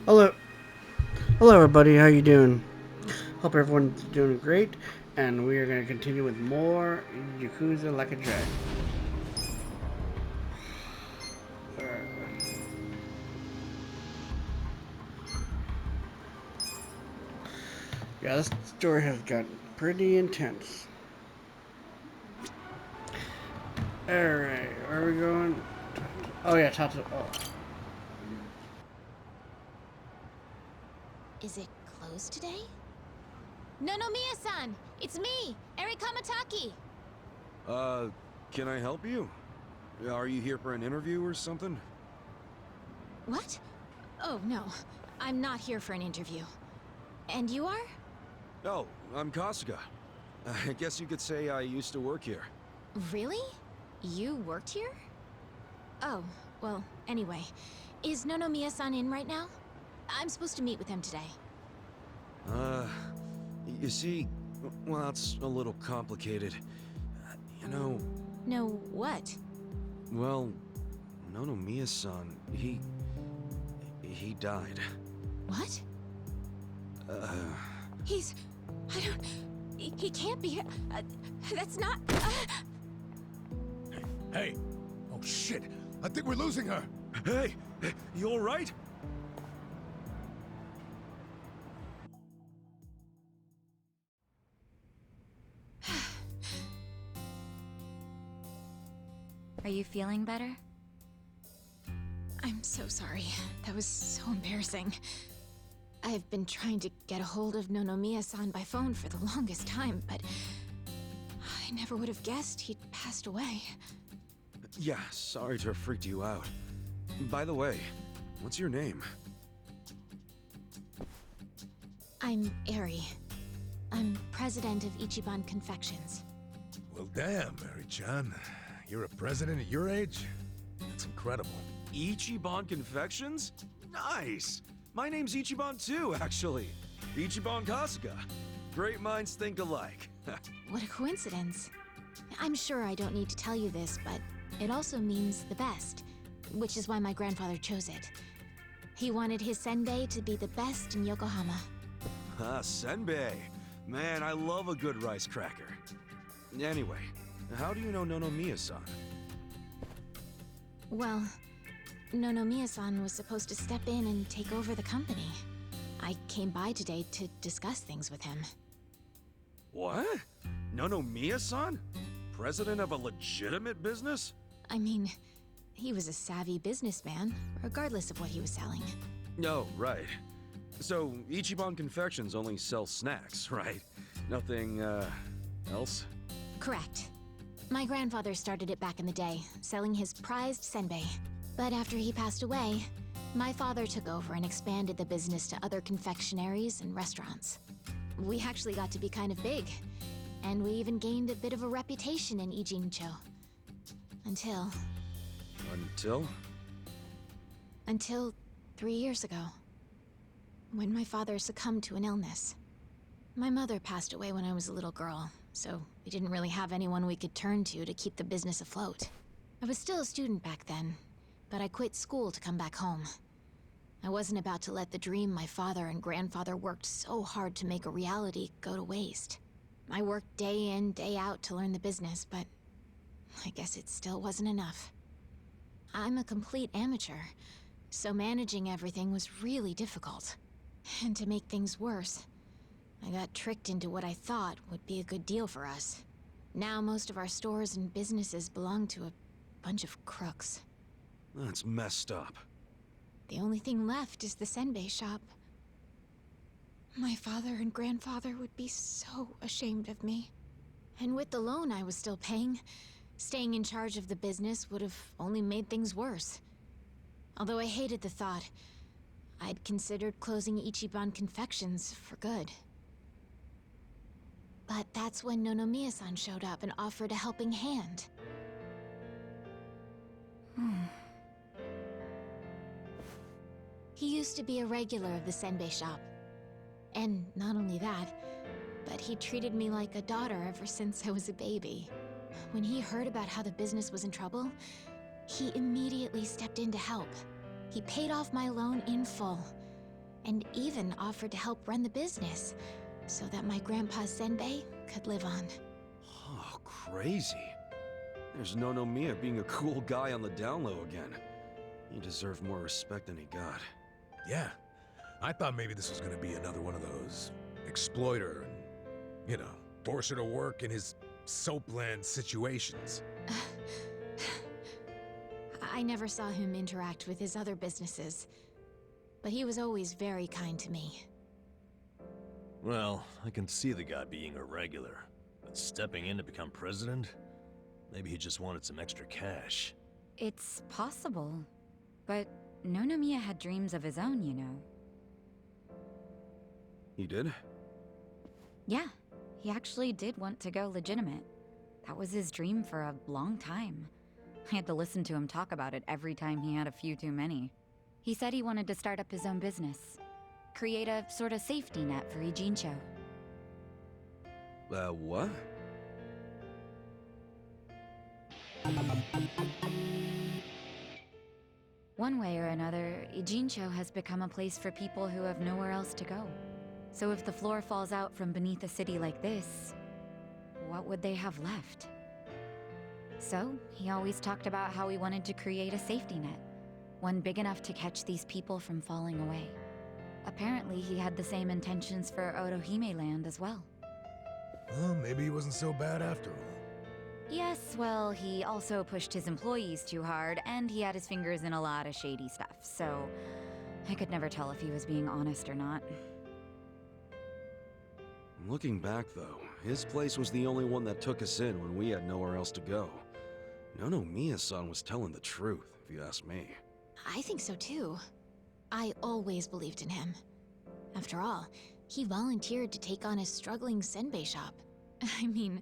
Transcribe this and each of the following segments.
Hello, hello everybody. How you doing? Hope everyone's doing great. And we are going to continue with more Yakuza Like a Dragon. Yeah, this story has gotten pretty intense. All right, where are we going? Oh yeah, Tatsu. Oh, Is it closed today? No, no, Mia-san! It's me, Eri Kamataki! Uh, can I help you? Are you here for an interview or something? What? Oh, no. I'm not here for an interview. And you are? Oh, I'm Kasuga. I guess you could say I used to work here. Really? You worked here? Oh, well, anyway. Is Nonomiya-san in right now? I'm supposed to meet with him today. Uh, you see, well, it's a little complicated. You know, No, what? well, Nonomiya-san, he died. What? Uh, He's... I don't... He can't be... that's not... Hey! Oh shit! I think we're losing her! hey, you alright? Are you feeling better? I'm so sorry. That was so embarrassing. I've been trying to get a hold of Nonomiya-san by phone for the longest time, but... I never would have guessed he'd passed away. Yeah, sorry to have freaked you out. By the way, what's your name? I'm Eri. I'm president of Ichiban Confections. Well damn, Mary-chan. You're a president at your age? That's incredible. Ichiban Confections? Nice! My name's Ichiban too, actually. Ichiban Kasuga. Great minds think alike. What a coincidence. I'm sure I don't need to tell you this, but it also means the best, which is why my grandfather chose it. He wanted his senbei to be the best in Yokohama. Ah, senbei. Man, I love a good rice cracker. Anyway, how do you know Nonomiya-san? Well, Nonomiya-san was supposed to step in and take over the company. I came by today to discuss things with him. What? Nonomiya-san? President of a legitimate business? I mean, he was a savvy businessman, regardless of what he was selling. Oh, right. So, Ichiban Confections only sells snacks, right? Nothing, else? Correct. My grandfather started it back in the day, selling his prized senbei. But after he passed away, my father took over and expanded the business to other confectionaries and restaurants. We actually got to be kind of big, and we even gained a bit of a reputation in Ijincho. Until Until? 3 years ago, when my father succumbed to an illness. My mother passed away when I was a little girl, so we didn't really have anyone we could turn to keep the business afloat. I was still a student back then, but I quit school to come back home. I wasn't about to let the dream my father and grandfather worked so hard to make a reality go to waste. I worked day in, day out to learn the business, but I guess it still wasn't enough. I'm a complete amateur, so managing everything was really difficult. And to make things worse, I got tricked into what I thought would be a good deal for us. Now most of our stores and businesses belong to a bunch of crooks. That's messed up. The only thing left is the senbei shop. My father and grandfather would be so ashamed of me. And with the loan I was still paying, staying in charge of the business would have only made things worse. Although I hated the thought, I'd considered closing Ichiban Confections for good. But that's when Nonomiya-san showed up and offered a helping hand. He used to be a regular of the senbei shop. And not only that, but he treated me like a daughter ever since I was a baby. When he heard about how the business was in trouble, he immediately stepped in to help. He paid off my loan in full. and even offered to help run the business so that my grandpa's senbei could live on. Oh, crazy. There's Nonomiya being a cool guy on the down low again. He deserved more respect than he got. Yeah. I thought maybe this was gonna be another one of those exploiter and, you know, force her to work in his soapland situations. I never saw him interact with his other businesses, but he was always very kind to me. Well, I can see the guy being irregular, but stepping in to become president? Maybe he just wanted some extra cash. It's possible. But Nonomiya had dreams of his own, you know. He did? Yeah, he actually did want to go legitimate. That was his dream for a long time. I had to listen to him talk about it every time he had a few too many. He said he wanted to start up his own business. Create a sort of safety net for Ijincho. What? One way or another, Ijincho has become a place for people who have nowhere else to go. So if the floor falls out from beneath a city like this, what would they have left? So, he always talked about how he wanted to create a safety net, one big enough to catch these people from falling away. Apparently, he had the same intentions for Otohime Land as well. Well, maybe he wasn't so bad after all. Yes, well, he also pushed his employees too hard, and he had his fingers in a lot of shady stuff, so I could never tell if he was being honest or not. Looking back, though, his place was the only one that took us in when we had nowhere else to go. Nonomiya-san was telling the truth, if you ask me. I think so too. I always believed in him. After all, he volunteered to take on a struggling senbei shop. I mean,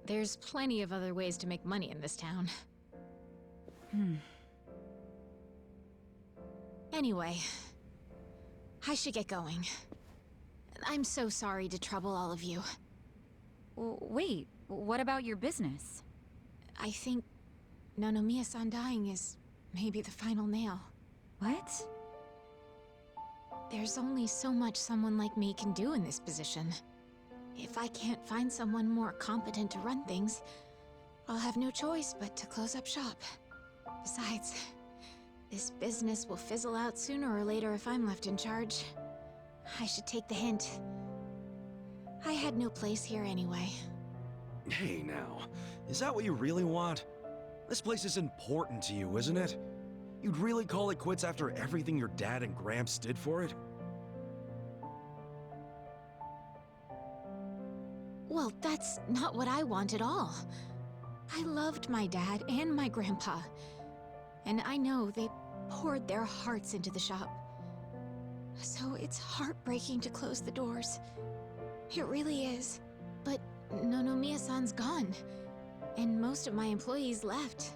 there's plenty of other ways to make money in this town. Anyway, I should get going. I'm so sorry to trouble all of you. Wait, what about your business? I think Nonomiya-san dying is maybe the final nail. What? There's only so much someone like me can do in this position. If I can't find someone more competent to run things, I'll have no choice but to close up shop. Besides, this business will fizzle out sooner or later if I'm left in charge. I should take the hint. I had no place here anyway. Hey now, is that what you really want? This place is important to you, isn't it? You'd really call it quits after everything your dad and Gramps did for it? Well, that's not what I want at all. I loved my dad and my grandpa. And I know they poured their hearts into the shop. So it's heartbreaking to close the doors. It really is. But Nonomiya-san's gone. And most of my employees left.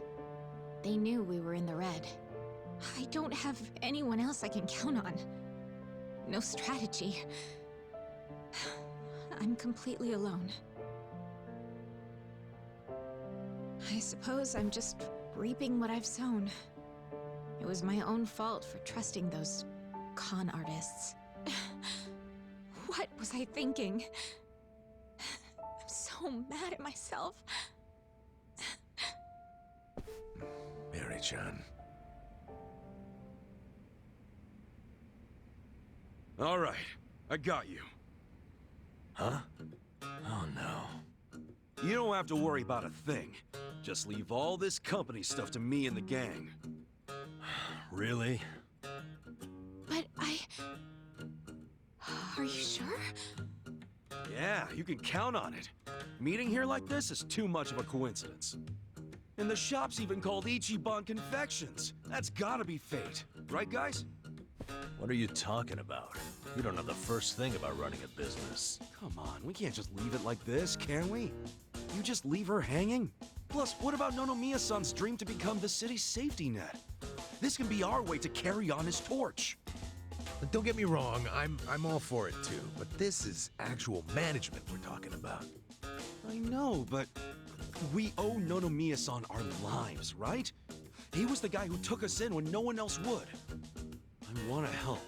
They knew we were in the red. I don't have anyone else I can count on. No strategy. I'm completely alone. I suppose I'm just reaping what I've sown. It was my own fault for trusting those con artists. What was I thinking? I'm so mad at myself. Mary-chan. All right, I got you. Huh? Oh no. You don't have to worry about a thing. Just leave all this company stuff to me and the gang. Really? But Are you sure? Yeah, you can count on it. Meeting here like this is too much of a coincidence. And the shop's even called Ichiban Confections. That's gotta be fate. Right, guys? What are you talking about? You don't know the first thing about running a business. Come on, we can't just leave it like this, can we? You just leave her hanging? Plus, what about Nonomiya-san's dream to become the city's safety net? This can be our way to carry on his torch. But don't get me wrong, I'm all for it too, but this is actual management we're talking about. I know, but we owe Nonomiya-san our lives, right? He was the guy who took us in when no one else would. I want to help.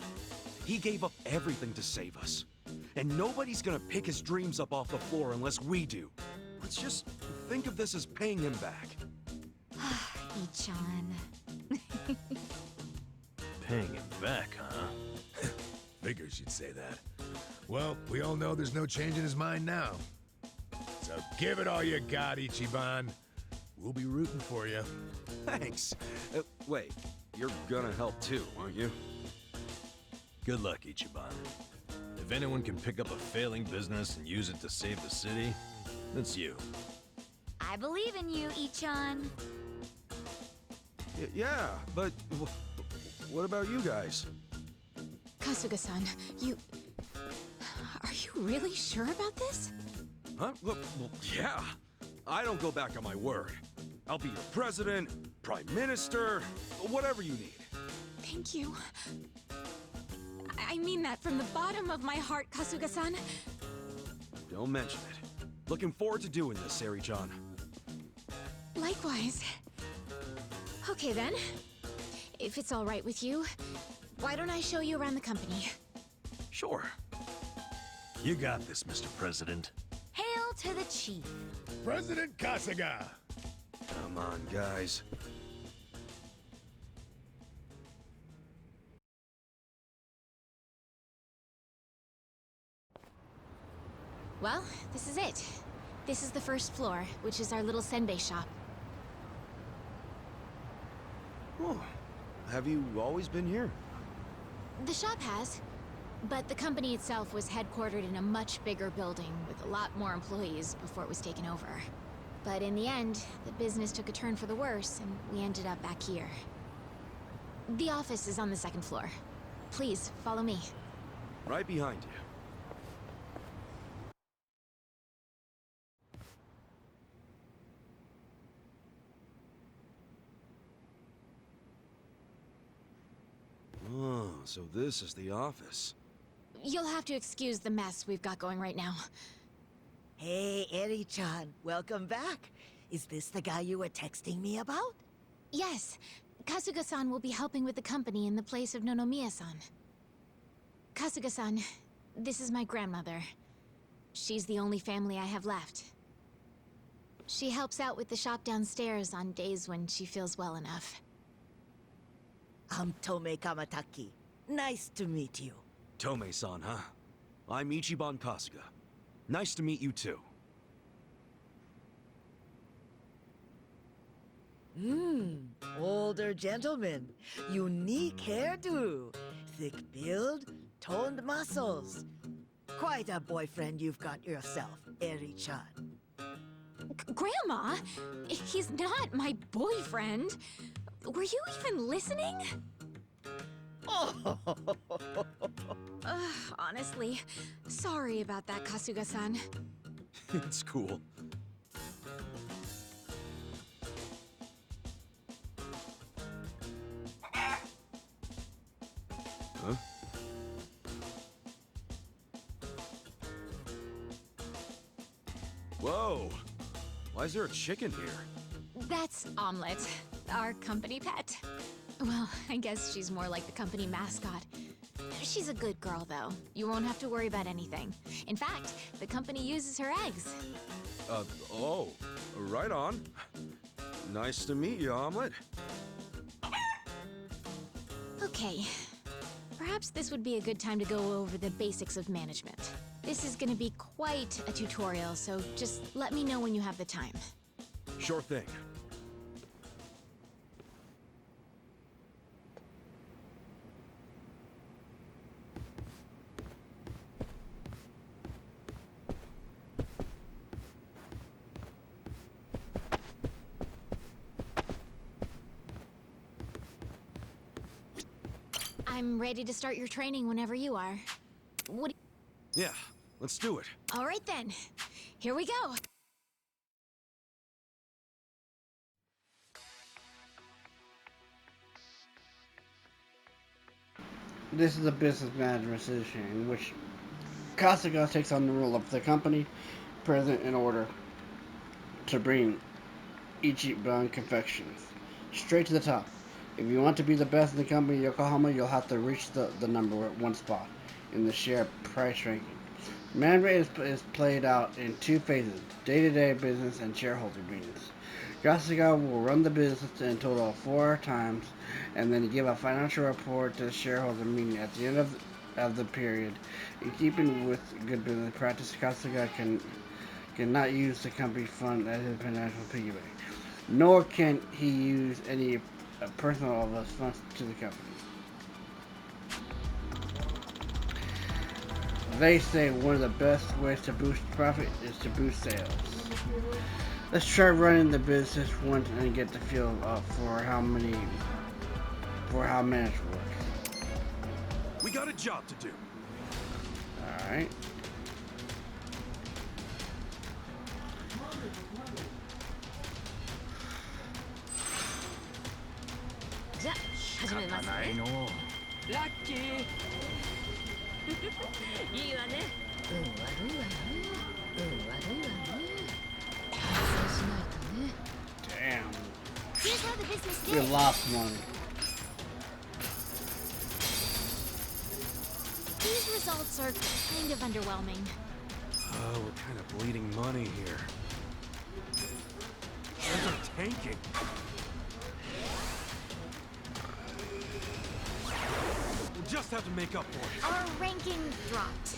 He gave up everything to save us. And nobody's gonna pick his dreams up off the floor unless we do. Let's just think of this as paying him back. Ichan. Paying him back, huh? Figures you'd say that. Well, we all know there's no change in his mind now. So give it all you got, Ichiban. We'll be rooting for you. Thanks. Wait, you're gonna help too, aren't you? Good luck, Ichiban. If anyone can pick up a failing business and use it to save the city, it's you. I believe in you, Ichan. Yeah, but what about you guys? Kasuga-san, you... Are you really sure about this? Huh? Well, yeah. I don't go back on my word. I'll be your president, prime minister, whatever you need. Thank you. I mean that from the bottom of my heart, Kasuga-san. Don't mention it. Looking forward to doing this, Sari-chan. Likewise. Okay then. If it's all right with you, why don't I show you around the company? Sure. You got this, Mr. President. Hail to the chief. President Kasuga! Come on, guys. Well, this is it. This is the first floor, which is our little senbei shop. Oh, have you always been here? The shop has, but the company itself was headquartered in a much bigger building with a lot more employees before it was taken over. But in the end, the business took a turn for the worse, and we ended up back here. The office is on the second floor. Please, follow me. Right behind you. Oh, so this is the office. You'll have to excuse the mess we've got going right now. Hey, Eri-chan, welcome back. Is this the guy you were texting me about? Yes, Kasuga-san will be helping with the company in the place of Nonomiya-san. Kasuga-san, this is my grandmother. She's the only family I have left. She helps out with the shop downstairs on days when she feels well enough. I'm Tome Kamataki. Nice to meet you. Tome-san, huh? I'm Ichiban Kasuga. Nice to meet you too. Older gentleman. Unique hairdo. Thick build, toned muscles. Quite a boyfriend you've got yourself, Eri-chan. Grandma? He's not my boyfriend. Were you even listening? Oh, Honestly, sorry about that, Kasuga-san. It's cool. Huh? Whoa! Why is there a chicken here? That's Omelette, our company pet. Well, I guess she's more like the company mascot. She's a good girl, though. You won't have to worry about anything. In fact, the company uses her eggs. Oh, right on. Nice to meet you, Omelette. Okay. Perhaps this would be a good time to go over the basics of management. This is gonna be quite a tutorial, so just let me know when you have the time. Sure thing. I'm ready to start your training whenever you are. What do Yeah, let's do it. All right then. Here we go. This is a business management situation in which Kasuga takes on the role of the company president in order to bring Ichiban Confections straight to the top. If you want to be the best in the company, Yokohama, you'll have to reach the number one spot in the share price ranking. Management is played out in two phases: day-to-day business and shareholder meetings. Yasuga will run the business in total of 4 times and then give a financial report to the shareholder meeting at the end of the period. In keeping with good business practice, Yasuga cannot use the company fund as his financial piggy bank, nor can he use any personal of those funds to the company. They say one of the best ways to boost profit is to boost sales. Let's try running the business once and get the feel for how management works. We got a job to do. All right. Damn. Here's how the business We did. lost one. These results are kind of underwhelming. Oh, we're kind of bleeding money here. They're tanking. We'll just have to make up for it. Our ranking dropped.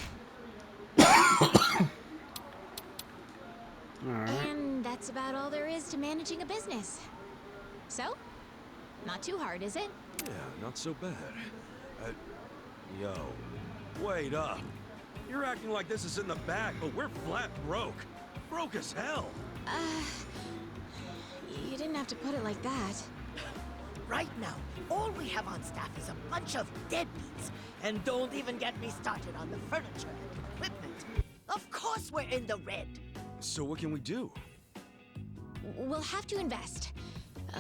All right. And that's about all there is to managing a business. So, not too hard, is it? Yeah, not so bad. Yo, wait up. You're acting like this is in the bag, but we're flat broke. Broke as hell. You didn't have to put it like that. Right now, all we have on staff is a bunch of deadbeats. And don't even get me started on the furniture and equipment. Of course we're in the red. So what can we do? We'll have to invest.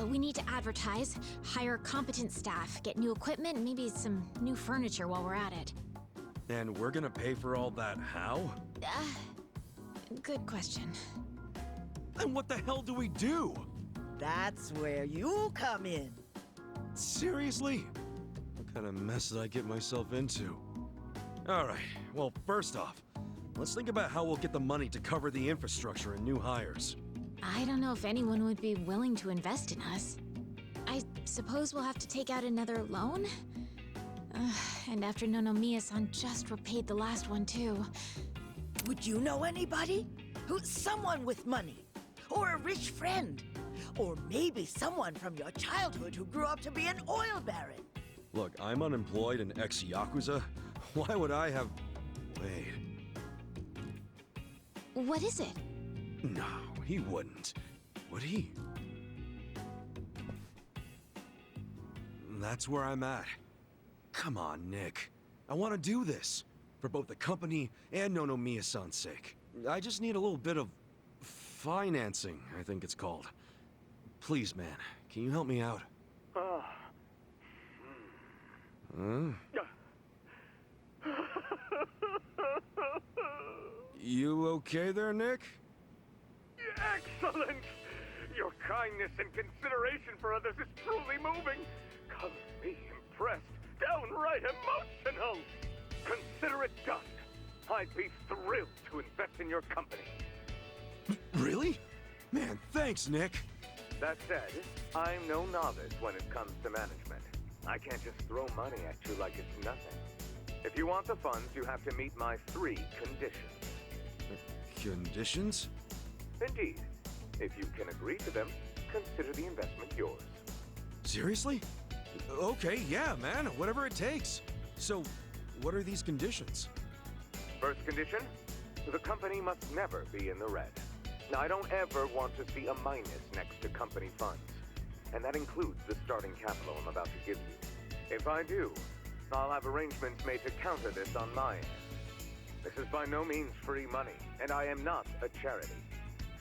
We need to advertise, hire competent staff, get new equipment, maybe some new furniture while we're at it. And we're gonna pay for all that how? Good question. Then what the hell do we do? That's where you come in. Seriously? What kind of mess did I get myself into? Alright, well, first off, let's think about how we'll get the money to cover the infrastructure and new hires. I don't know if anyone would be willing to invest in us. I suppose we'll have to take out another loan? And after Nonomiya-san just repaid the last one, too. Would you know anybody? Someone with money? Or a rich friend? Or maybe someone from your childhood who grew up to be an oil baron? Look, I'm unemployed and ex-Yakuza. Why would I have... Wait... What is it? No, he wouldn't. Would he? That's where I'm at. Come on, Nick. I want to do this. For both the company and Nonomiya-san's sake. I just need a little bit of... financing, I think it's called. Please, man. Can you help me out? Huh? You okay there, Nick? Excellent! Your kindness and consideration for others is truly moving. Colors me impressed, downright emotional. Consider it done. I'd be thrilled to invest in your company. Really? Man, thanks, Nick. That said, I'm no novice when it comes to management. I can't just throw money at you like it's nothing. If you want the funds, you have to meet my 3 conditions. Conditions? Indeed. If you can agree to them, consider the investment yours. Seriously? Okay, yeah, man, whatever it takes. So, what are these conditions? First condition, the company must never be in the red. Now, I don't ever want to see a minus next to company funds. And that includes the starting capital I'm about to give you. If I do, I'll have arrangements made to counter this on my end. This is by no means free money, and I am not a charity.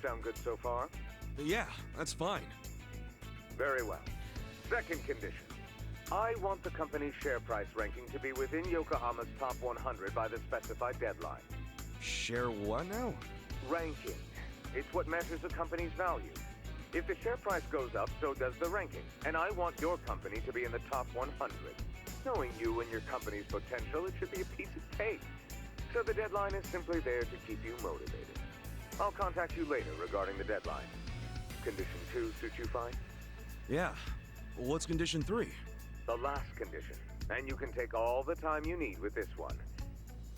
Sound good so far? Yeah, that's fine. Very well. Second condition. I want the company's share price ranking to be within Yokohama's top 100 by the specified deadline. Share what now? Ranking. It's what measures a company's value. If the share price goes up, so does the ranking. And I want your company to be in the top 100. Knowing you and your company's potential, it should be a piece of cake. So the deadline is simply there to keep you motivated. I'll contact you later regarding the deadline. Condition 2 suit you fine? Yeah. Well, what's condition 3? The last condition. And you can take all the time you need with this one.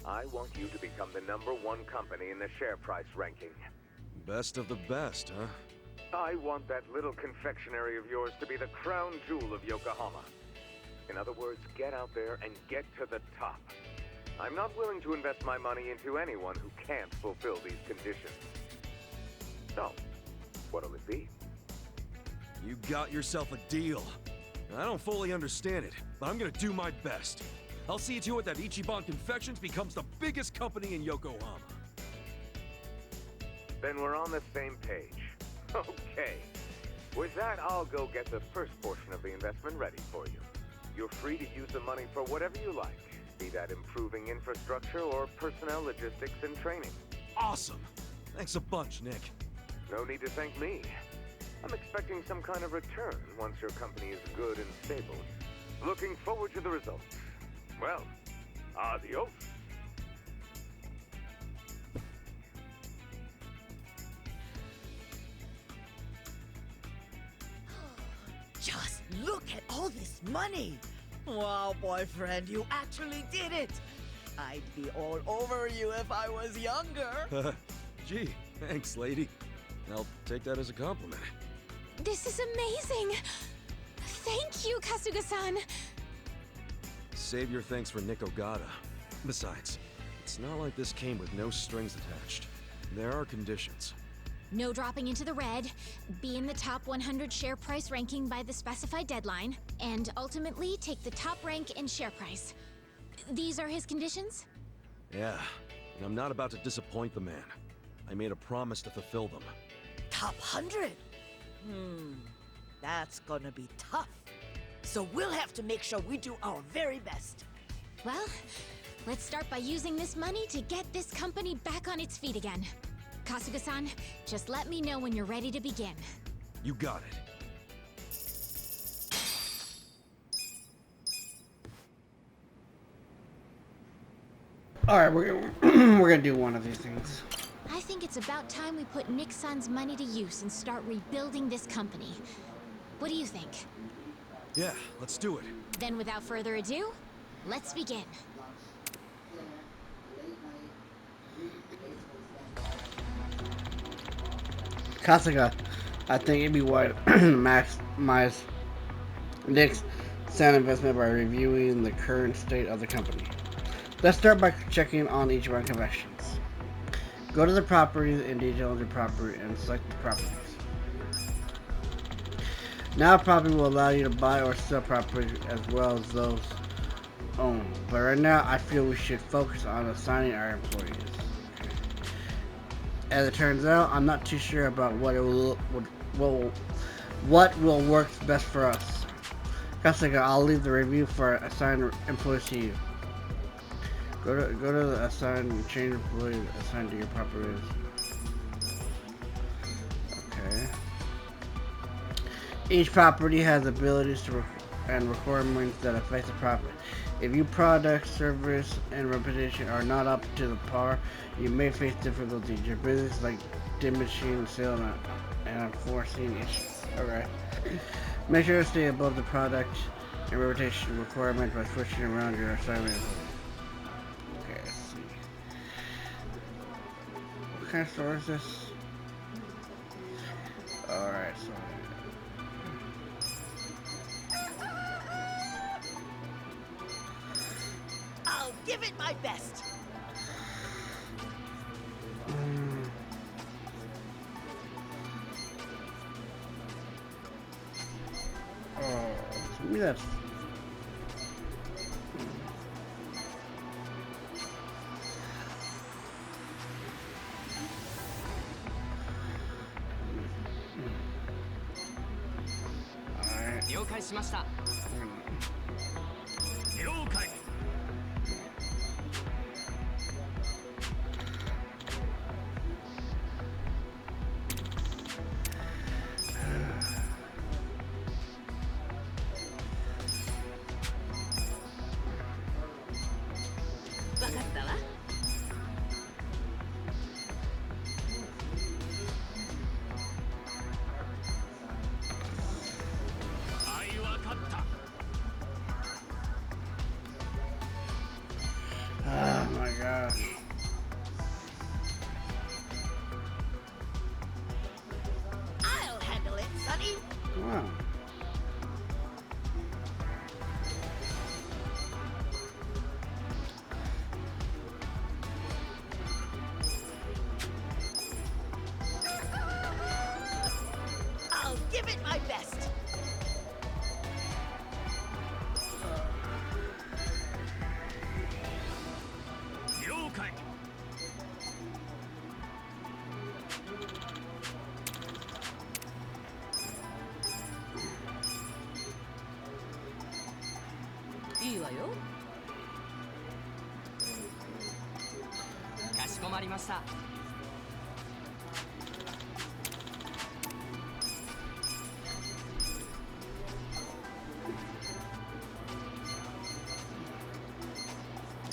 I want you to become the #1 company in the share price ranking. Best of the best, huh? I want that little confectionery of yours to be the crown jewel of Yokohama. In other words, get out there and get to the top. I'm not willing to invest my money into anyone who can't fulfill these conditions. So, what'll it be? You got yourself a deal. I don't fully understand it, but I'm gonna do my best. I'll see to it that Ichiban Confections becomes the biggest company in Yokohama. Then we're on the same page. Okay. With that, I'll go get the first portion of the investment ready for you. You're free to use the money for whatever you like, be that improving infrastructure or personnel logistics and training. Awesome! Thanks a bunch, Nick. No need to thank me. I'm expecting some kind of return once your company is good and stable. Looking forward to the results. Well, adios. Just look at all this money! Wow, boyfriend, you actually did it! I'd be all over you if I was younger. Gee, thanks, lady. I'll take that as a compliment. This is amazing! Thank you, Kasuga-san! Save your thanks for Nick Ogata. Besides, it's not like this came with no strings attached. There are conditions. No dropping into the red, be in the top 100 share price ranking by the specified deadline, and ultimately take the top rank in share price. These are his conditions? Yeah, and I'm not about to disappoint the man. I made a promise to fulfill them. Top 100? That's gonna be tough. So we'll have to make sure we do our very best. Well, let's start by using this money to get this company back on its feet again. Kasuga-san, just let me know when you're ready to begin. You got it. Alright, we're gonna do one of these things. I think it's about time we put Nick-san's money to use and start rebuilding this company. What do you think? Yeah, let's do it. Then without further ado, let's begin. Kasuga, I think it'd be wise to maximize Nick's sound investment by reviewing the current state of the company. Let's start by checking on each of our conventions. Go to the properties in detail of the property and select the properties. Now a property will allow you to buy or sell properties as well as those owned. But right now I feel we should focus on assigning our employees. As it turns out, I'm not too sure about what will work best for us. Kasuga, I'll leave the review for assigned employees to you. Go to the assign and change employees assigned to your properties. Okay. Each property has abilities and requirements that affect the property. If your product, service, and reputation are not up to the par, you may face difficulties. Your business, like diminishing sales and unforeseen issues. Alright. Make sure to stay above the product and reputation requirements by switching around your assignment. Okay, let's see. What kind of store is this? Alright, so I'll give it my best. oh, to me that's alright. 了解しました。 Alright. Oh my gosh. I'll handle it, Sonny. Wow. I'll give it my best.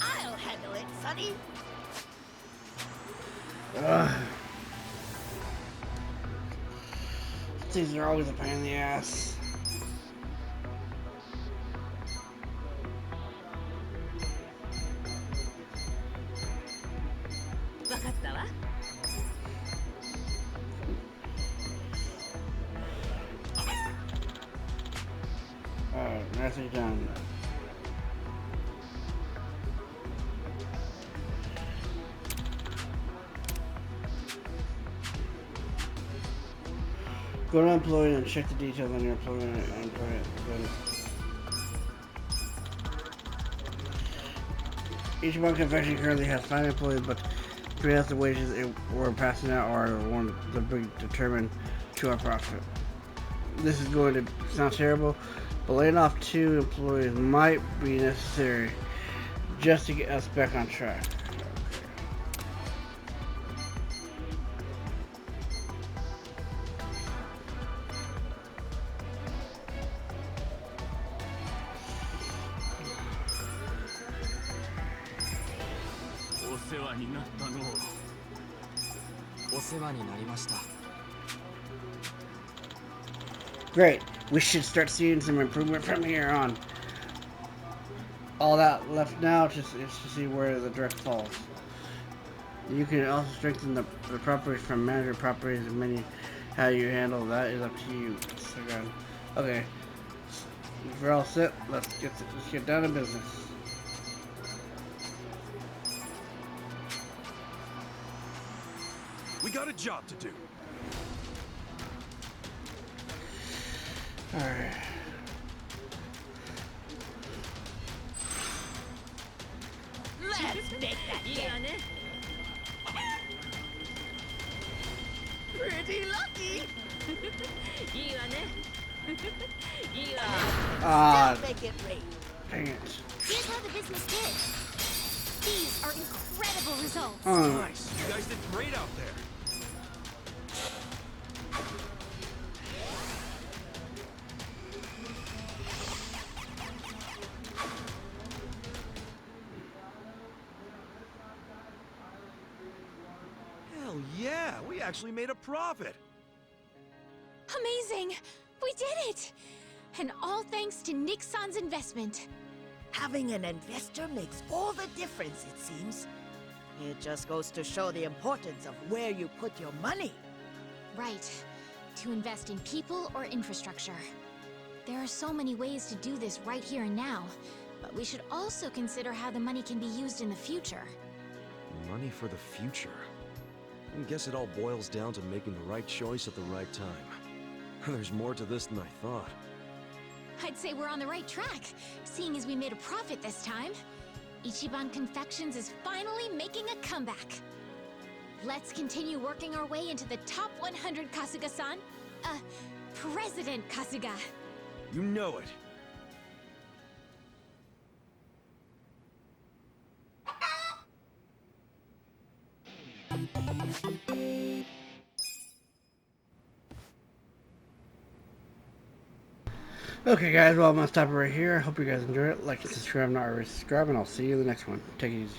I'll handle it, Sonny. These are always a pain in the ass. Alright, nicely done. Go to employee and check the details on your employee and employee. Each one confection currently has 5 employees, but 3 of the wages we're passing out are the ones that bring determined to our profit. This is going to sound terrible, but laying off 2 employees might be necessary just to get us back on track. Great. We should start seeing some improvement from here on. All that left now is to see where the direct falls. You can also strengthen the properties from manager properties and many how you handle that is up to you. Okay. If we're all set, let's get down to business. We got a job to do. Alright. Let's make that game. Pretty lucky. Ah, Still make it rain. dang it. Here's how the business did. These are incredible results. Oh, Nice. You guys did great out there. Hell yeah, we actually made a profit. Amazing! We did it! And all thanks to Nixon's investment. Having an investor makes all the difference, it seems. It just goes to show the importance of where you put your money. Right. To invest in people or infrastructure. There are so many ways to do this right here and now, but we should also consider how the money can be used in the future. Money for the future. I guess it all boils down to making the right choice at the right time. There's more to this than I thought. I'd say we're on the right track, seeing as we made a profit this time. Ichiban Confections is finally making a comeback. Let's continue working our way into the top 100, Kasuga-san. President Kasuga. You know it. okay, guys. Well, I'm gonna stop it right here. I hope you guys enjoyed it. Like and subscribe, not already subscribed, and I'll see you in the next one. Take it easy.